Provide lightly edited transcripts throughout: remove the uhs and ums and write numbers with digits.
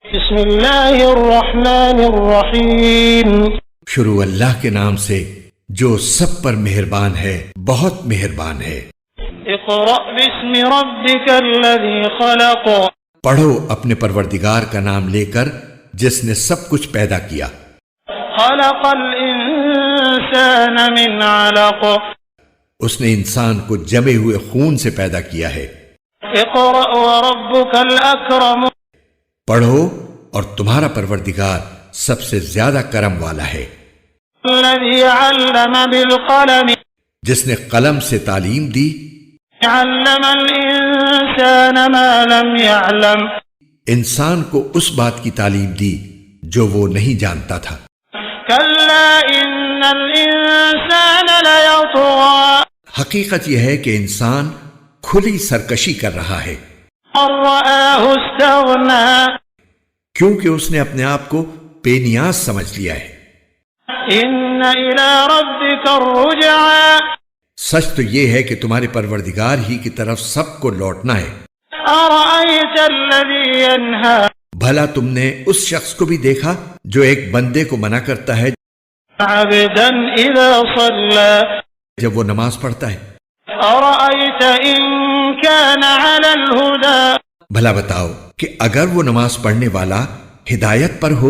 بسم اللہ الرحمن الرحیم شروع اللہ کے نام سے جو سب پر مہربان ہے، بہت مہربان ہے۔ اقرأ باسم ربک الذی خلق پڑھو اپنے پروردگار کا نام لے کر جس نے سب کچھ پیدا کیا۔ خلق الانسان من علق اس نے انسان کو جمے ہوئے خون سے پیدا کیا ہے۔ اقرأ وربک الاکرم پڑھو اور تمہارا پروردگار سب سے زیادہ کرم والا ہے، الذی علم بالقلم جس نے قلم سے تعلیم دی۔ علم الانسان ما لم يعلم انسان کو اس بات کی تعلیم دی جو وہ نہیں جانتا تھا۔ کلا ان الانسان لیطغی حقیقت یہ ہے کہ انسان کھلی سرکشی کر رہا ہے، ان رآہ استغنی کیونکہ اس نے اپنے آپ کو بے نیاز سمجھ لیا ہے۔ ان الى ربک الرجعی سچ تو یہ ہے کہ تمہارے پروردگار ہی کی طرف سب کو لوٹنا ہے۔ ارأیت الذی ینہی بھلا تم نے اس شخص کو بھی دیکھا جو ایک بندے کو منع کرتا ہے عبدا اذا صلی جب وہ نماز پڑھتا ہے؟ ارأیت ان کان علی الہدی بھلا بتاؤ کہ اگر وہ نماز پڑھنے والا ہدایت پر ہو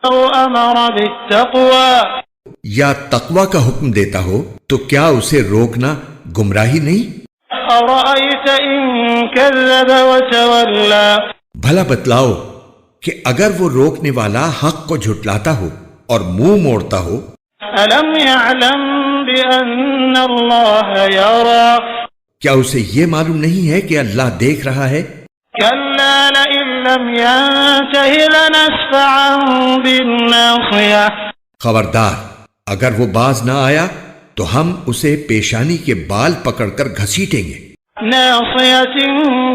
او امر بالتقوی یا تقوی کا حکم دیتا ہو تو کیا اسے روکنا گمراہی نہیں؟ ارأیت ان کذب وتولی بھلا بتلاؤ کہ اگر وہ روکنے والا حق کو جھٹلاتا ہو اور منہ موڑتا ہو، الم یعلم بان اللہ یری کیا اسے یہ معلوم نہیں ہے کہ اللہ دیکھ رہا ہے؟ کلا لئن لم ینتہ لنسفعا بالناصیہ خبردار اگر وہ باز نہ آیا تو ہم اسے پیشانی کے بال پکڑ کر گھسیٹیں گے، ناصیۃ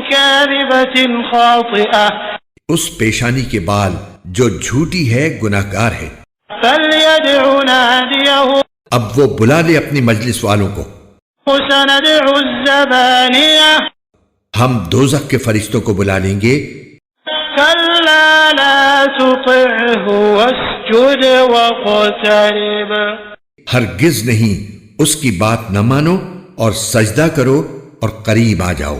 کاذبۃ خاطئہ اس پیشانی کے بال جو جھوٹی ہے، گناہگار ہے۔ فلیدع نادیہ اب وہ بلا لے اپنی مجلس والوں کو، سندع الزبانیہ ہم دوزخ کے فرشتوں کو بلا لیں گے۔ کلا لا تطعہ واسجد واقترب ہرگز نہیں، اس کی بات نہ مانو اور سجدہ کرو اور قریب آ جاؤ۔